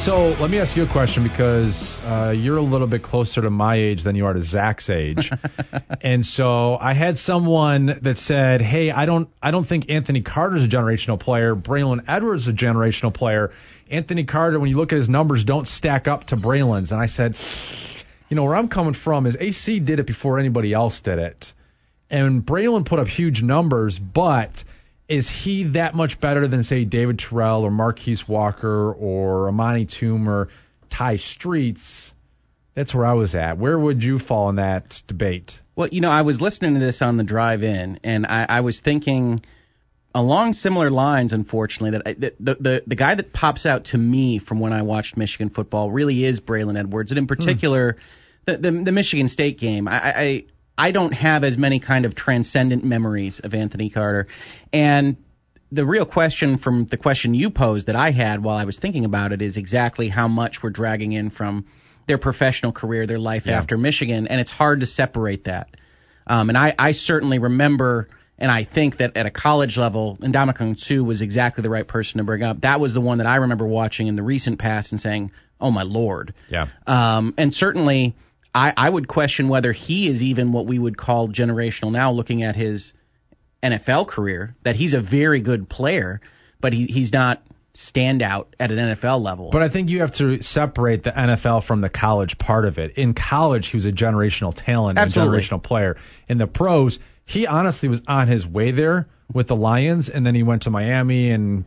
So let me ask you a question, because you're a little bit closer to my age than you are to Zach's age. And so I had someone that said, hey, I don't think Anthony Carter's a generational player. Braylon Edwards is a generational player. Anthony Carter, when you look at his numbers, don't stack up to Braylon's. And I said, where I'm coming from is AC did it before anybody else did it. And Braylon put up huge numbers, but is he that much better than, say, David Terrell or Marquise Walker or Amani Toomer, Ty Streets? That's where I was at. Where would you fall in that debate? Well, I was listening to this on the drive in, and I was thinking along similar lines, unfortunately, that the guy that pops out to me from when I watched Michigan football really is Braylon Edwards, and in particular, the Michigan State game. I don't have as many kind of transcendent memories of Anthony Carter. And the real question from the question you posed that I had while I was thinking about it is exactly how much we're dragging in from their professional career, their life after Michigan, and it's hard to separate that. And I certainly remember, and I think that at a college level, Ndamukong Suh was exactly the right person to bring up. That was the one that I remember watching in the recent past and saying, oh, my Lord. Yeah. And certainly I would question whether he is even what we would call generational now, looking at his NFL career, that he's a very good player, but he's not standout at an NFL level. But I think you have to separate the NFL from the college part of it. In college, he was a generational talent, Absolutely. And a generational player. In the pros, he honestly was on his way there with the Lions, and then he went to Miami, and,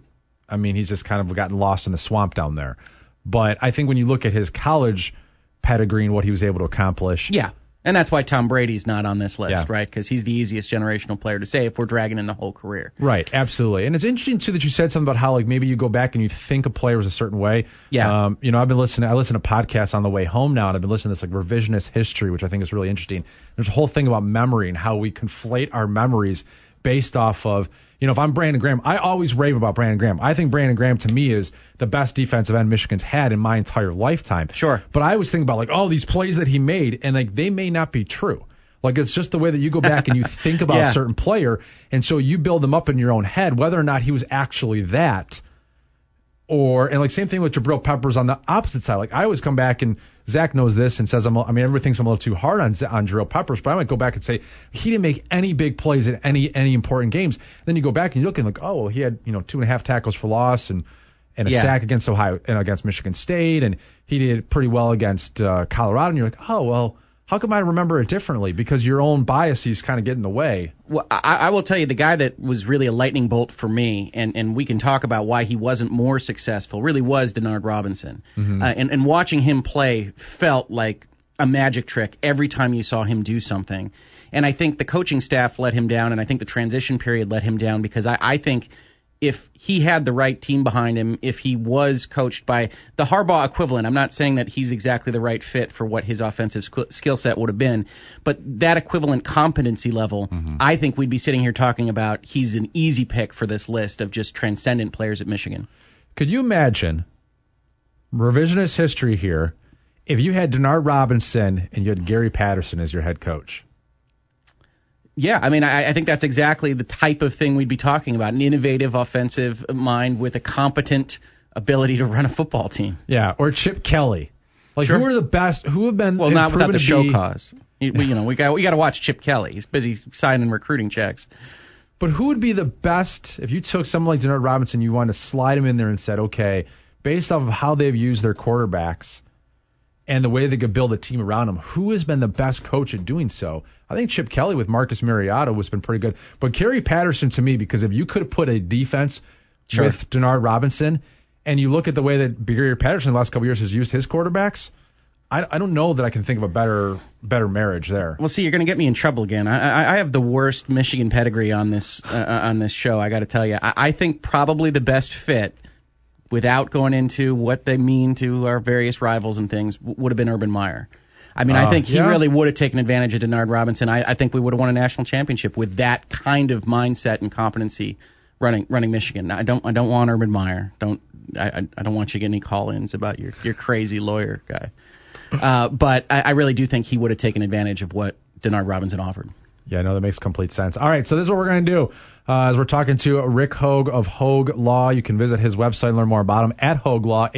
he's just kind of gotten lost in the swamp down there. But I think when you look at his college pedigree and what he was able to accomplish. Yeah, and that's why Tom Brady's not on this list, Yeah. right? Because he's the easiest generational player to say if we're dragging in the whole career. Right, absolutely. And it's interesting, too, that you said something about how, maybe you go back and you think a player was a certain way. Yeah. I listen to podcasts on the way home now, and I've been listening to this, revisionist history, which I think is really interesting. There's a whole thing about memory and how we conflate our memories based off of, if I'm Brandon Graham, I always rave about Brandon Graham. I think Brandon Graham, to me, is the best defensive end Michigan's had in my entire lifetime. Sure. But I always think about, these plays that he made, and, they may not be true. It's just the way that you go back and you think about a certain player, and so you build them up in your own head, whether or not he was actually that. And same thing with Jabril Peppers on the opposite side. I always come back, and Zach knows this and says, everyone thinks I'm a little too hard on Jabril Peppers, but I might go back and say he didn't make any big plays in any important games. Then you go back and you look and he had 2.5 tackles for loss and a sack against Ohio and against Michigan State, and he did pretty well against Colorado. And you're like, how come I remember it differently? Because your own biases kind of get in the way. Well, I will tell you, the guy that was really a lightning bolt for me, and we can talk about why he wasn't more successful, really was Denard Robinson. Mm-hmm. And watching him play felt like a magic trick every time you saw him do something. And I think the coaching staff let him down, and I think the transition period let him down, because I think if he had the right team behind him, if he was coached by the Harbaugh equivalent, I'm not saying that he's exactly the right fit for what his offensive skill set would have been, but that equivalent competency level, I think we'd be sitting here talking about he's an easy pick for this list of just transcendent players at Michigan. Could you imagine, revisionist history here, if you had Denard Robinson and you had Gary Patterson as your head coach? Yeah, I think that's exactly the type of thing we'd be talking about, an innovative offensive mind with a competent ability to run a football team. Yeah, or Chip Kelly. Sure. Who are the best? Who have been? Well, not without the show cause. We got to watch Chip Kelly. He's busy signing recruiting checks. But who would be the best if you took someone like Denard Robinson, you wanted to slide him in there and said, okay, based off of how they've used their quarterbacks and the way they could build a team around them, who has been the best coach at doing so? I think Chip Kelly with Marcus Mariota has been pretty good. But Gary Patterson, to me, because if you could have put a defense with Denard Robinson, and you look at the way that Gary Patterson the last couple of years has used his quarterbacks, I don't know that I can think of a better marriage there. Well, see, you're going to get me in trouble again. I have the worst Michigan pedigree on this show, I got to tell you. I think probably the best fit, without going into what they mean to our various rivals and things, would have been Urban Meyer. I think he really would have taken advantage of Denard Robinson. I think we would have won a national championship with that kind of mindset and competency running Michigan. I don't want Urban Meyer. I don't want you getting any call-ins about your crazy lawyer guy. But I really do think he would have taken advantage of what Denard Robinson offered. Yeah, no, that makes complete sense. All right, so this is what we're going to do. As we're talking to Rick Hoeg of Hoeg Law, you can visit his website and learn more about him at Hoeg Law,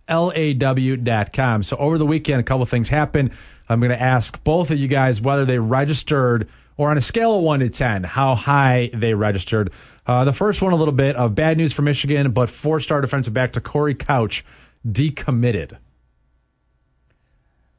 HOEGLAW.com. So over the weekend, a couple of things happened. I'm going to ask both of you guys whether they registered, or on a scale of 1 to 10, how high they registered. The first one, a little bit of bad news for Michigan, but 4-star defensive back to Corey Couch decommitted.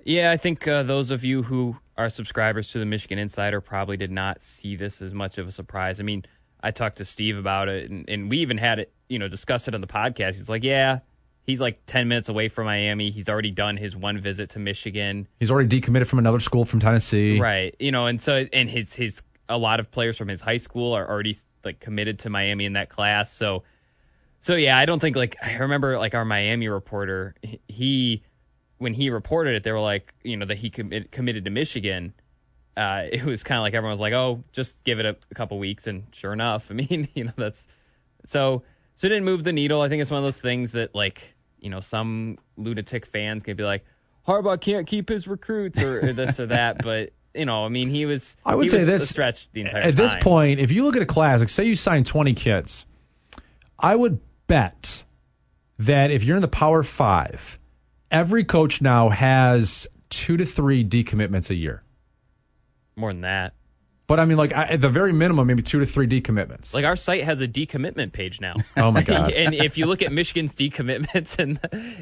Yeah, I think those of you who are subscribers to the Michigan Insider probably did not see this as much of a surprise. I mean, I talked to Steve about it, and we even had it, discussed it on the podcast. He's like, yeah, he's like 10 minutes away from Miami. He's already done his one visit to Michigan. He's already decommitted from another school from Tennessee. Right. And so, and his a lot of players from his high school are already like committed to Miami in that class. So yeah, I don't think I remember our Miami reporter, when he reported it, they were like, that he committed to Michigan. It was kind of like everyone was like, oh, just give it a couple weeks. And sure enough, I mean, that's so it didn't move the needle. I think it's one of those things that some lunatic fans can be like, Harbaugh can't keep his recruits or this or that. But, I mean, he was a stretch the entire time. At this point, if you look at a class, say you sign 20 kids, I would bet that if you're in the Power 5, every coach now has 2 to 3 decommitments a year. More than that. But I mean, at the very minimum, maybe 2 to 3 decommitments. Our site has a decommitment page now. Oh my God! And if you look at Michigan's decommitments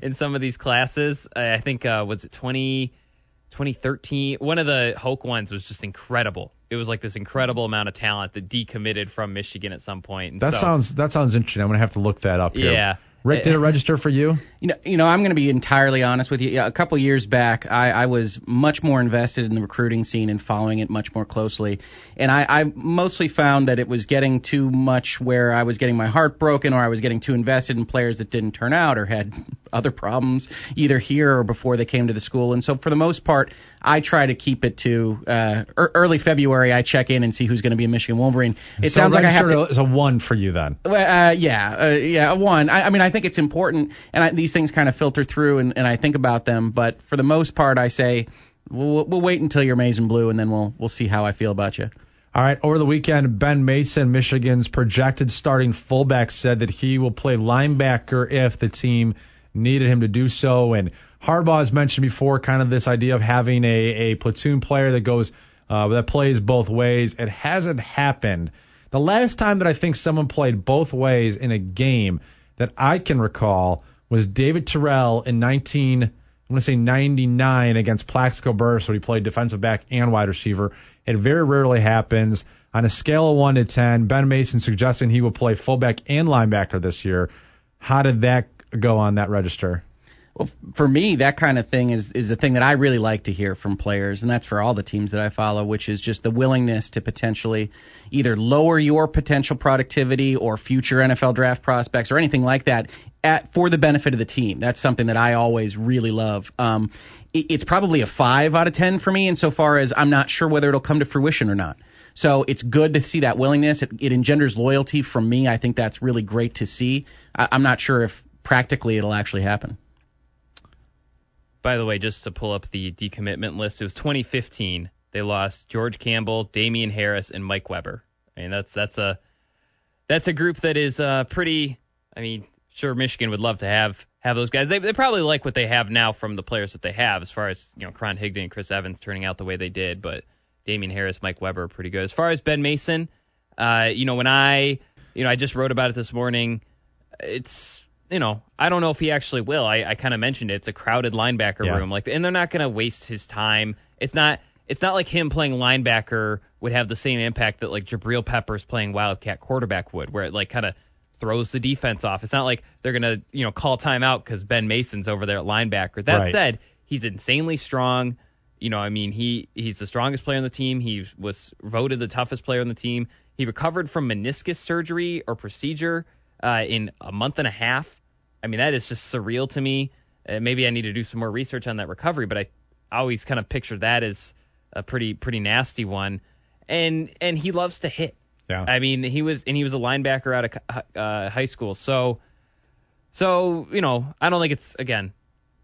in some of these classes, I think was it 2013? One of the Hoke ones was just incredible. It was this incredible amount of talent that decommitted from Michigan at some point. And that sounds interesting. I'm gonna have to look that up here. Yeah. Rick, did it register for you? I'm going to be entirely honest with you. A couple years back, I was much more invested in the recruiting scene and following it much more closely. And I mostly found that it was getting too much where I was getting my heart broken, or I was getting too invested in players that didn't turn out or had other problems either here or before they came to the school. And so for the most part, I try to keep it to early February. I check in and see who's going to be a Michigan Wolverine. It sounds like I have to. It's a 1 for you then. A 1. I mean, I think it's important, and these things kind of filter through, and I think about them. But for the most part, I say we'll wait until you're maize and blue, and then we'll see how I feel about you. All right. Over the weekend, Ben Mason, Michigan's projected starting fullback, said that he will play linebacker if the team needed him to do so. And Harbaugh has mentioned before kind of this idea of having a platoon player that plays both ways. It hasn't happened. The last time that I think someone played both ways in a game that I can recall was David Terrell in 99 against Plaxico Burst, when he played defensive back and wide receiver. It very rarely happens. On a scale of 1 to 10, Ben Mason suggesting he will play fullback and linebacker this year. How did that go on that register? Well, for me, that kind of thing is the thing that I really like to hear from players, and that's for all the teams that I follow, which is just the willingness to potentially either lower your potential productivity or future NFL draft prospects or anything like that for the benefit of the team. That's something that I always really love. It's probably a 5 out of 10 for me insofar as I'm not sure whether it'll come to fruition or not. So it's good to see that willingness. It engenders loyalty from me. I think that's really great to see. I'm not sure if practically it'll actually happen. By the way, just to pull up the decommitment list, it was 2015. They lost George Campbell, Damian Harris, and Mike Weber. I mean, that's a group that is pretty. I mean, sure, Michigan would love to have those guys. They probably like what they have now from the players that they have, as far as Cron Higdon and Chris Evans turning out the way they did. But Damian Harris, Mike Weber are pretty good. As far as Ben Mason, when I just wrote about it this morning, it's. I don't know if he actually will. I kind of mentioned it. It's a crowded linebacker room, and they're not going to waste his time. It's not like him playing linebacker would have the same impact that Jabril Peppers playing Wildcat quarterback would, where it kind of throws the defense off. It's not like they're going to call timeout because Ben Mason's over there at linebacker. That said, he's insanely strong. He's the strongest player on the team. He was voted the toughest player on the team. He recovered from meniscus surgery or procedure in a month and a half. I mean, that is just surreal to me. Maybe I need to do some more research on that recovery, but I always kind of pictured that as a pretty nasty one. And he loves to hit. Yeah. I mean, he was a linebacker out of high school. So I don't think it's, again,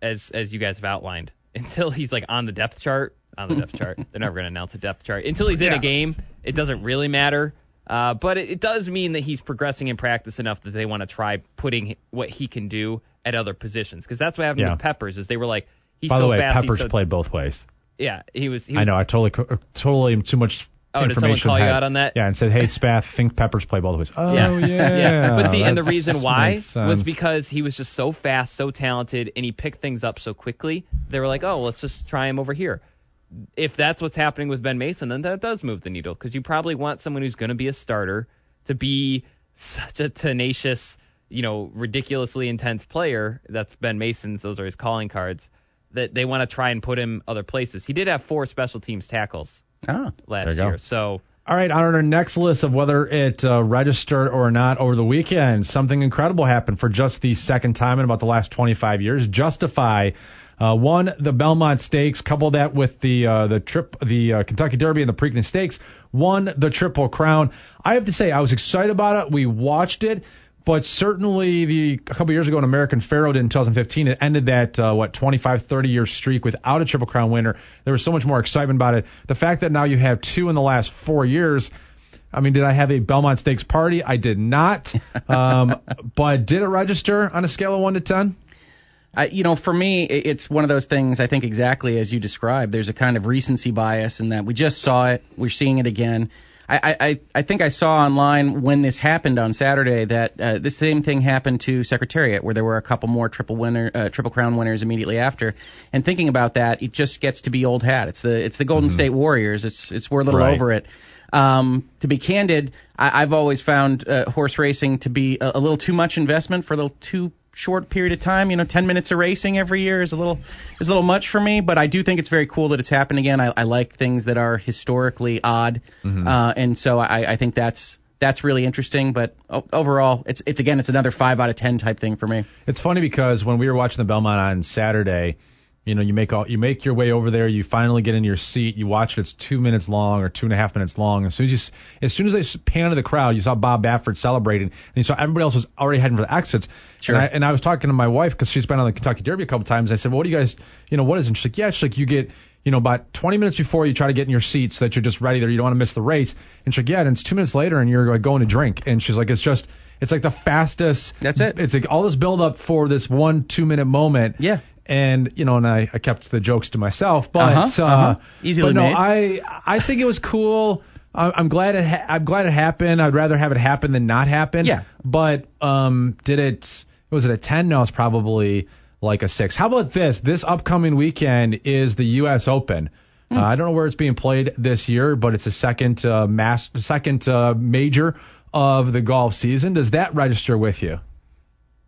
as you guys have outlined, until he's on the depth chart on the depth chart. They're never going to announce a depth chart. Until he's in a game, it doesn't really matter. But it does mean that he's progressing in practice enough that they want to try putting what he can do at other positions. Because that's what happened with Peppers, is they were like, he's so fast. By the way, Peppers played both ways. Yeah, he was. I know, I totally too much information. Did someone call you out on that? Yeah, and said, hey, Spath, think Peppers play both ways. Oh, yeah. But see, and the reason why was because he was just so fast, so talented, and he picked things up so quickly. They were like, oh, let's just try him over here. If that's what's happening with Ben Mason, then that does move the needle, because you probably want someone who's going to be a starter to be such a tenacious, ridiculously intense player. That's Ben Mason's. Those are his calling cards. That they want to try and put him other places. He did have 4 special teams tackles last year. So, all right, on our next list of whether it registered or not over the weekend, something incredible happened for just the second time in about the last 25 years. Justify won the Belmont Stakes, coupled that with the Kentucky Derby and the Preakness Stakes, won the Triple Crown. I have to say, I was excited about it. We watched it. But certainly a couple years ago, an American Pharaoh did in 2015. It ended that, 25, 30-year streak without a Triple Crown winner. There was so much more excitement about it. The fact that now you have 2 in the last 4 years, I mean, did I have a Belmont Stakes party? I did not. But did it register on a scale of 1 to 10? For me, it's one of those things, I think, exactly as you described. There's a kind of recency bias in that we just saw it. We're seeing it again. I think I saw online when this happened on Saturday that the same thing happened to Secretariat, where there were a couple more Triple Crown winners immediately after. And thinking about that, it just gets to be old hat. It's the Golden State Warriors. We're a little over it. To be candid, I've always found horse racing to be a little too much investment for a little too short period of time. 10 minutes of racing every year is a little much for me, but I do think it's very cool that it's happened again. I like things that are historically odd, and so I think that's really interesting. But overall, it's another 5 out of 10 type thing for me. It's funny because when we were watching the Belmont on Saturday, you make your way over there, you finally get in your seat, you watch it, it's 2 minutes long or 2.5 minutes long. As soon as they pan to the crowd, you saw Bob Baffert celebrating, and you saw everybody else was already heading for the exits. Sure. And I was talking to my wife because she's been on the Kentucky Derby a couple times. I said, well, what do you guys, what is it? And she's like, yeah, you get, about 20 minutes before you try to get in your seat so that you're just ready there. You don't want to miss the race. And she's like, yeah, and it's 2 minutes later and you're like going to drink. And she's like, it's like the fastest. That's it. It's like all this build up for this 1-2 minute moment. Yeah. And and I kept the jokes to myself, but easily but no, made. I think it was cool. I'm glad it happened. I'd rather have it happen than not happen. Yeah. But was it a 10? No, it's probably like a 6. How about this? This upcoming weekend is the U.S. Open. I don't know where it's being played this year, but it's the second major of the golf season. Does that register with you?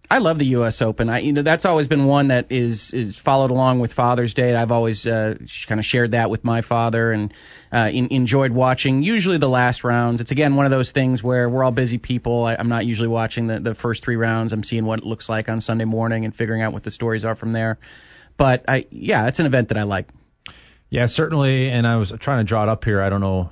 I love the U.S. Open. That's always been one that is followed along with Father's Day. I've always kind of shared that with my father and enjoyed watching usually the last rounds. It's, again, one of those things where we're all busy people. I'm not usually watching the first 3 rounds. I'm seeing what it looks like on Sunday morning and figuring out what the stories are from there. But, it's an event that I like. Yeah, certainly, and I was trying to draw it up here. I don't know,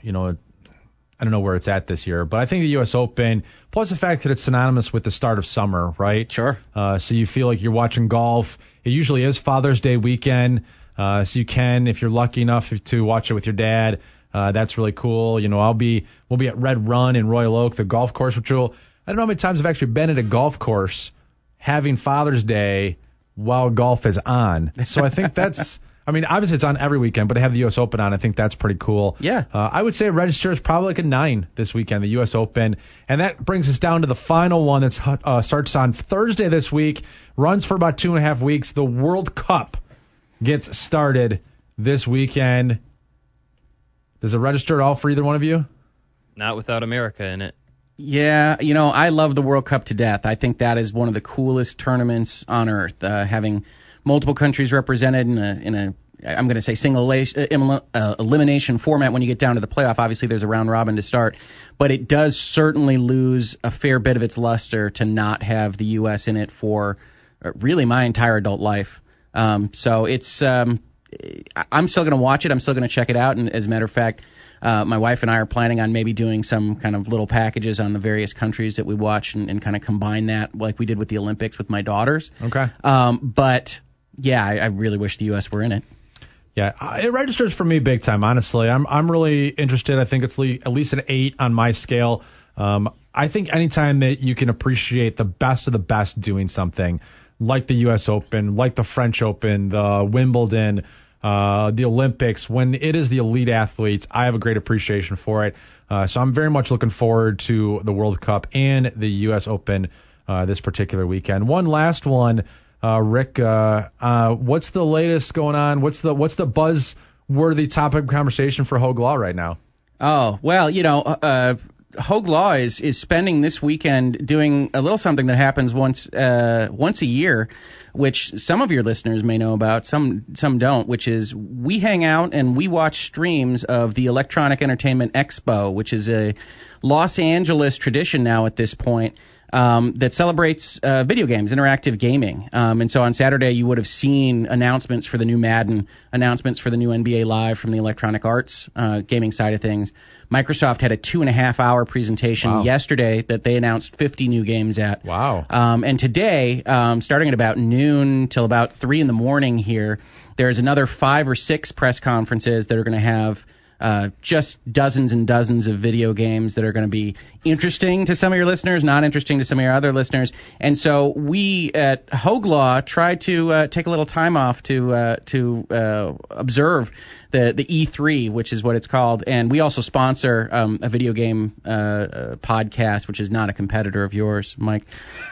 I don't know where it's at this year, but I think the U.S. Open, plus the fact that it's synonymous with the start of summer, right? Sure. So you feel like you're watching golf. It usually is Father's Day weekend, so you can, if you're lucky enough to watch it with your dad, that's really cool. We'll be at Red Run in Royal Oak, the golf course, which I don't know how many times I've actually been at a golf course having Father's Day while golf is on. So I think that's... obviously it's on every weekend, but to have the U.S. Open on, I think that's pretty cool. Yeah. I would say it registers probably like a 9 this weekend, the U.S. Open. And that brings us down to the final one that starts on Thursday this week, runs for about 2.5 weeks. The World Cup gets started this weekend. Does it register at all for either one of you? Not without America in it. Yeah, I love the World Cup to death. I think that is one of the coolest tournaments on earth, having multiple countries represented in a I'm going to say single elimination format when you get down to the playoff. Obviously, there's a round robin to start, but it does certainly lose a fair bit of its luster to not have the U.S. in it for really my entire adult life. So it's I'm still going to watch it. I'm still going to check it out. And as a matter of fact, my wife and I are planning on maybe doing some kind of little packages on the various countries that we watch and kind of combine that like we did with the Olympics with my daughters. Okay. But yeah, I really wish the U.S. were in it. Yeah, it registers for me big time, honestly. I'm really interested. I think it's at least an 8 on my scale. I think anytime that you can appreciate the best of the best doing something, like the U.S. Open, like the French Open, the Wimbledon, the Olympics, when it is the elite athletes, I have a great appreciation for it. So I'm very much looking forward to the World Cup and the U.S. Open this particular weekend. One last one, Rick. What's the latest going on? What's the buzz-worthy topic of conversation for Hoeg Law right now? Oh, well, Hoeg Law is spending this weekend doing a little something that happens once a year, which some of your listeners may know about, some don't, which is we hang out and we watch streams of the Electronic Entertainment Expo, which is a Los Angeles tradition now at this point. That celebrates video games, interactive gaming. And so on Saturday, you would have seen announcements for the new Madden, announcements for the new NBA Live from the Electronic Arts gaming side of things. Microsoft had a 2.5-hour presentation yesterday that they announced 50 new games at. Wow. And today, starting at about noon till about 3 in the morning here, there's another 5 or 6 press conferences that are going to have just dozens and dozens of video games that are going to be interesting to some of your listeners, not interesting to some of your other listeners. And so we at Hoeg Law tried to take a little time off to observe the E3, which is what it's called. And we also sponsor a video game podcast, which is not a competitor of yours, Mike.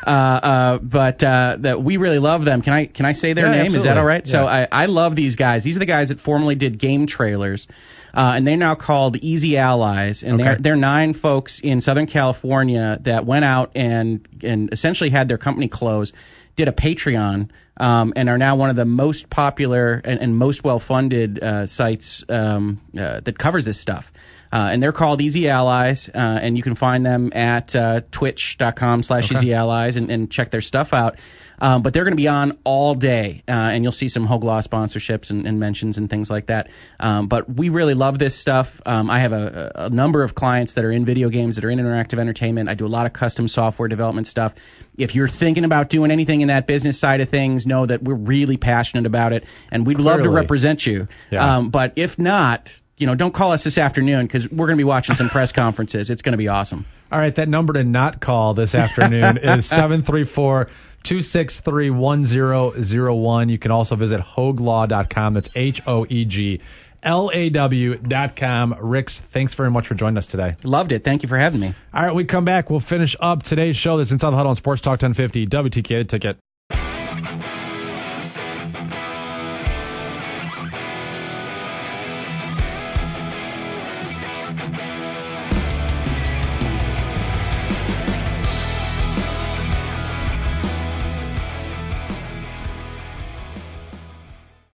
But that we really love them. Can I say their name? Absolutely. Is that all right? Yeah. So I love these guys. These are the guys that formerly did GameTrailers. And they're now called Easy Allies, and they're 9 folks in Southern California that went out and essentially had their company close, did a Patreon, and are now one of the most popular and most well-funded sites that covers this stuff. And they're called Easy Allies, and you can find them at twitch.com/Easy Allies and check their stuff out. But they're going to be on all day, and you'll see some Hoeg Law sponsorships and mentions and things like that. But we really love this stuff. I have a number of clients that are in video games, that are in interactive entertainment. I do a lot of custom software development stuff. If you're thinking about doing anything in that business side of things, know that we're really passionate about it, and we'd love to represent you. Yeah. But if not, don't call us this afternoon because we're going to be watching some press conferences. It's going to be awesome. All right, that number to not call this afternoon is 734-263-1001. You can also visit hoeglaw.com. That's HOEGLAW.com. Ricks, thanks very much for joining us today. Loved it. Thank you for having me. All right, we come back. We'll finish up today's show. This Inside the Huddle on Sports Talk 1050 WTKA Ticket.